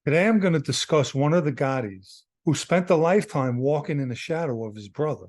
Today I'm going to discuss one of the Gottis who spent a lifetime walking in the shadow of his brother.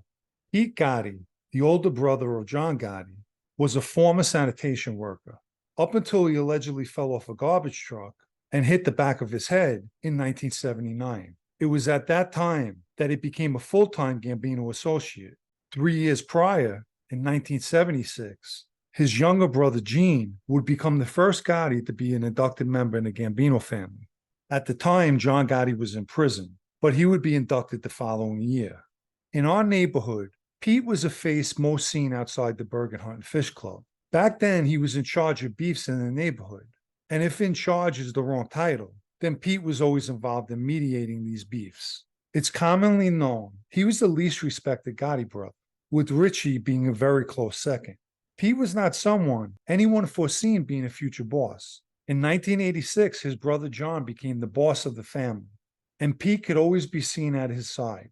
Pete Gotti, the older brother of John Gotti, was a former sanitation worker up until he allegedly fell off a garbage truck and hit the back of his head in 1979. It was at that time that he became a full-time Gambino associate. 3 years prior, in 1976, his younger brother Gene would become the first Gotti to be an inducted member in the Gambino family. At the time, John Gotti was in prison, but he would be inducted the following year. In our neighborhood, Pete was a face most seen outside the Bergen Hunt and Fish Club. Back then, he was in charge of beefs in the neighborhood. And if in charge is the wrong title, then Pete was always involved in mediating these beefs. It's commonly known he was the least respected Gotti brother, with Richie being a very close second. Pete was not someone anyone foreseen being a future boss. In 1986, his brother John became the boss of the family, and Pete could always be seen at his side.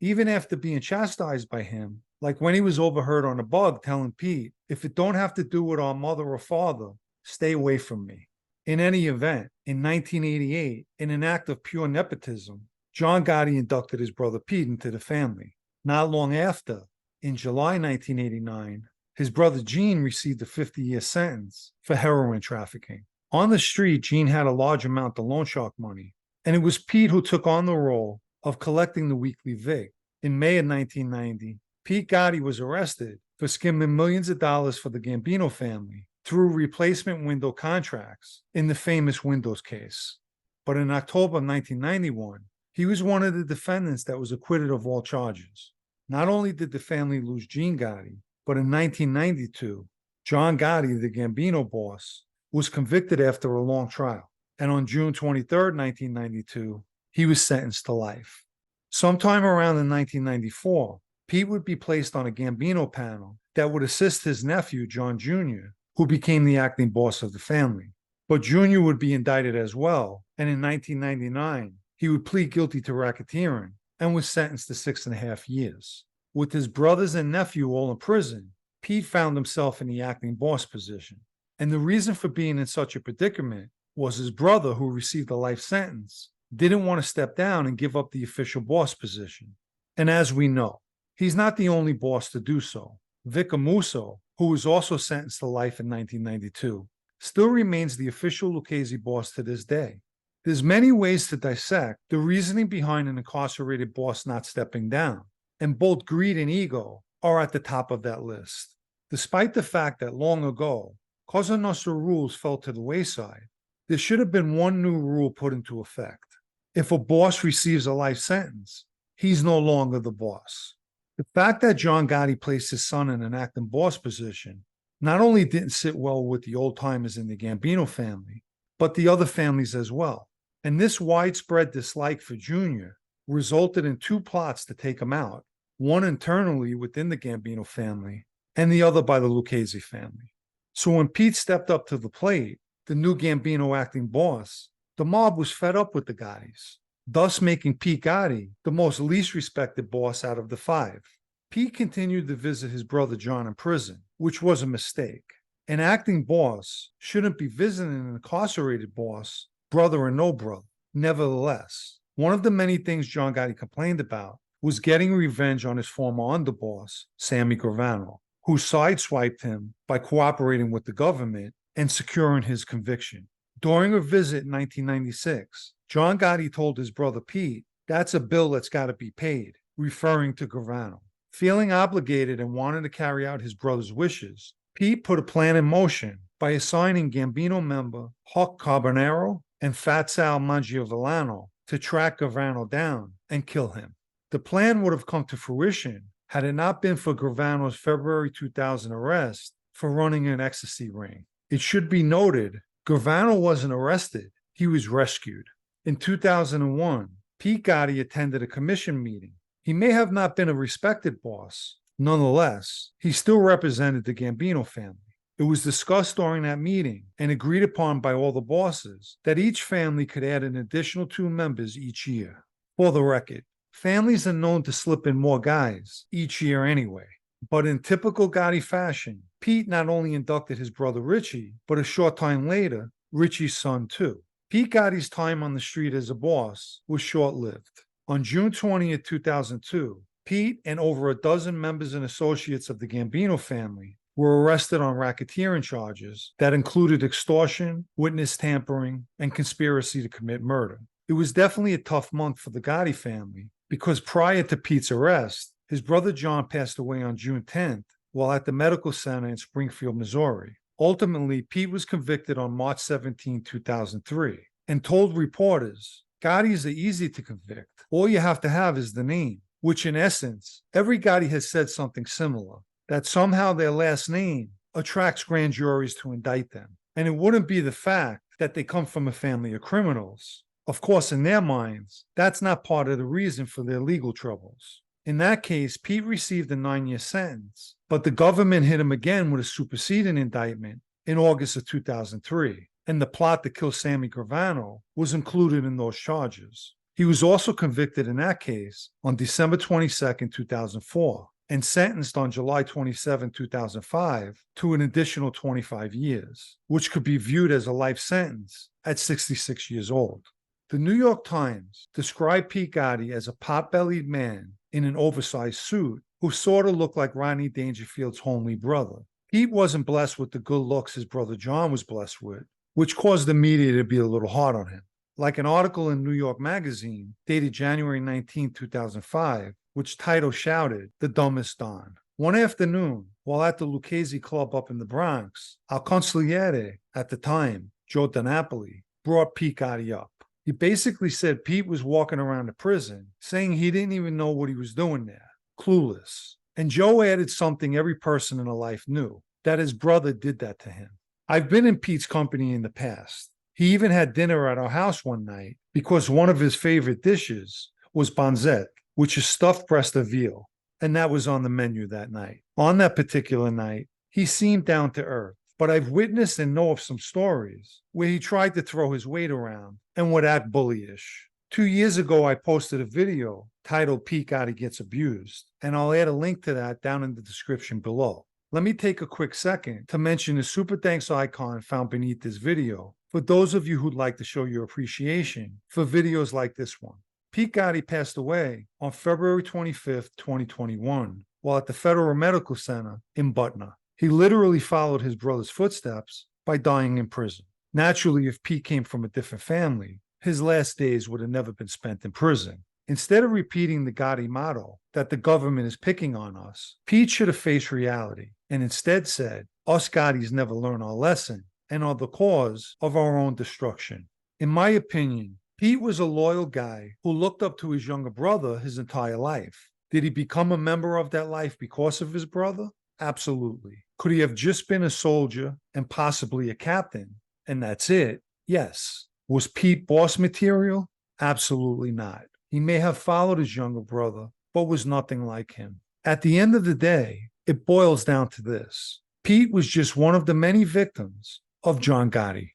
Even after being chastised by him, like when he was overheard on a bug telling Pete, if it don't have to do with our mother or father, stay away from me. In any event, in 1988, in an act of pure nepotism, John Gotti inducted his brother Pete into the family. Not long after, in July 1989, his brother Gene received a 50-year sentence for heroin trafficking. On the street, Gene had a large amount of loan shark money, and it was Pete who took on the role of collecting the weekly vig. In May of 1990, Pete Gotti was arrested for skimming millions of dollars for the Gambino family through replacement window contracts in the famous Windows case. But in October of 1991, he was one of the defendants that was acquitted of all charges. Not only did the family lose Gene Gotti, but in 1992, John Gotti, the Gambino boss, was convicted after a long trial. And on June 23, 1992, he was sentenced to life. Sometime around in 1994, Pete would be placed on a Gambino panel that would assist his nephew, John Jr., who became the acting boss of the family. But Jr. would be indicted as well, and in 1999, he would plead guilty to racketeering and was sentenced to 6.5 years. With his brothers and nephew all in prison, Pete found himself in the acting boss position. And the reason for being in such a predicament was his brother, who received a life sentence, didn't want to step down and give up the official boss position. And as we know, he's not the only boss to do so. Vic Amuso, who was also sentenced to life in 1992, still remains the official Lucchese boss to this day. There's many ways to dissect the reasoning behind an incarcerated boss not stepping down, and both greed and ego are at the top of that list. Despite the fact that long ago, Cosa Nostra rules fell to the wayside, there should have been one new rule put into effect. If a boss receives a life sentence, he's no longer the boss. The fact that John Gotti placed his son in an acting boss position not only didn't sit well with the old-timers in the Gambino family, but the other families as well. And this widespread dislike for Junior resulted in two plots to take him out, one internally within the Gambino family and the other by the Lucchese family. So when Pete stepped up to the plate, the new Gambino acting boss, the mob was fed up with the Gottis, thus making Pete Gotti the most least respected boss out of the five. Pete continued to visit his brother John in prison, which was a mistake. An acting boss shouldn't be visiting an incarcerated boss, brother or no brother. Nevertheless, one of the many things John Gotti complained about was getting revenge on his former underboss, Sammy Gravano, who sideswiped him by cooperating with the government and securing his conviction. During a visit in 1996, John Gotti told his brother Pete, "That's a bill that's got to be paid," referring to Gravano. Feeling obligated and wanting to carry out his brother's wishes, Pete put a plan in motion by assigning Gambino member Huck Carbonaro and Fat Sal Mangiavellano to track Gravano down and kill him. The plan would have come to fruition had it not been for Gravano's February 2000 arrest for running an ecstasy ring. It should be noted, Gravano wasn't arrested, he was rescued. In 2001, Pete Gotti attended a commission meeting. He may have not been a respected boss. Nonetheless, he still represented the Gambino family. It was discussed during that meeting and agreed upon by all the bosses that each family could add an additional 2 members each year. For the record, families are known to slip in more guys each year anyway. But in typical Gotti fashion, Pete not only inducted his brother Richie, but a short time later, Richie's son too. Pete Gotti's time on the street as a boss was short-lived. On June 20th, 2002, Pete and over a dozen members and associates of the Gambino family were arrested on racketeering charges that included extortion, witness tampering, and conspiracy to commit murder. It was definitely a tough month for the Gotti family because prior to Pete's arrest, his brother John passed away on June 10th while at the medical center in Springfield, Missouri. Ultimately, Pete was convicted on March 17, 2003, and told reporters, Gottis are easy to convict. All you have to have is the name, which in essence, every Gotti has said something similar, that somehow their last name attracts grand juries to indict them. And it wouldn't be the fact that they come from a family of criminals. Of course, in their minds, that's not part of the reason for their legal troubles. In that case, Pete received a 9-year sentence, but the government hit him again with a superseding indictment in August of 2003, and the plot to kill Sammy Gravano was included in those charges. He was also convicted in that case on December 22nd, 2004, and sentenced on July 27, 2005 to an additional 25 years, which could be viewed as a life sentence at 66 years old. The New York Times described Pete Gotti as a pot-bellied man in an oversized suit who sort of looked like Rodney Dangerfield's homely brother. Pete wasn't blessed with the good looks his brother John was blessed with, which caused the media to be a little hard on him. Like an article in New York Magazine dated January 19, 2005, which title shouted, "The Dumbest Don." One afternoon, while at the Lucchese Club up in the Bronx, Al Consigliere, at the time, Joe DiNapoli, brought Pete Gotti up. He basically said Pete was walking around the prison, saying he didn't even know what he was doing there, clueless. And Joe added something every person in her life knew, that his brother did that to him. I've been in Pete's company in the past. He even had dinner at our house one night because one of his favorite dishes was banzette, which is stuffed breast of veal, and that was on the menu that night. On that particular night, he seemed down to earth, but I've witnessed and know of some stories where he tried to throw his weight around and would act bullyish. 2 years ago, I posted a video titled Pete Gotti Gets Abused, and I'll add a link to that down in the description below. Let me take a quick second to mention the super thanks icon found beneath this video for those of you who'd like to show your appreciation for videos like this one. Pete Gotti passed away on February 25th, 2021, while at the Federal Medical Center in Butner. He literally followed his brother's footsteps by dying in prison. Naturally, if Pete came from a different family, his last days would have never been spent in prison. Instead of repeating the Gotti motto that the government is picking on us, Pete should have faced reality and instead said, us Gottis never learn our lesson and are the cause of our own destruction. In my opinion, Pete was a loyal guy who looked up to his younger brother his entire life. Did he become a member of that life because of his brother? Absolutely. Could he have just been a soldier and possibly a captain, and that's it? Yes. Was Pete boss material? Absolutely not. He may have followed his younger brother, but was nothing like him. At the end of the day, it boils down to this. Pete was just one of the many victims of John Gotti.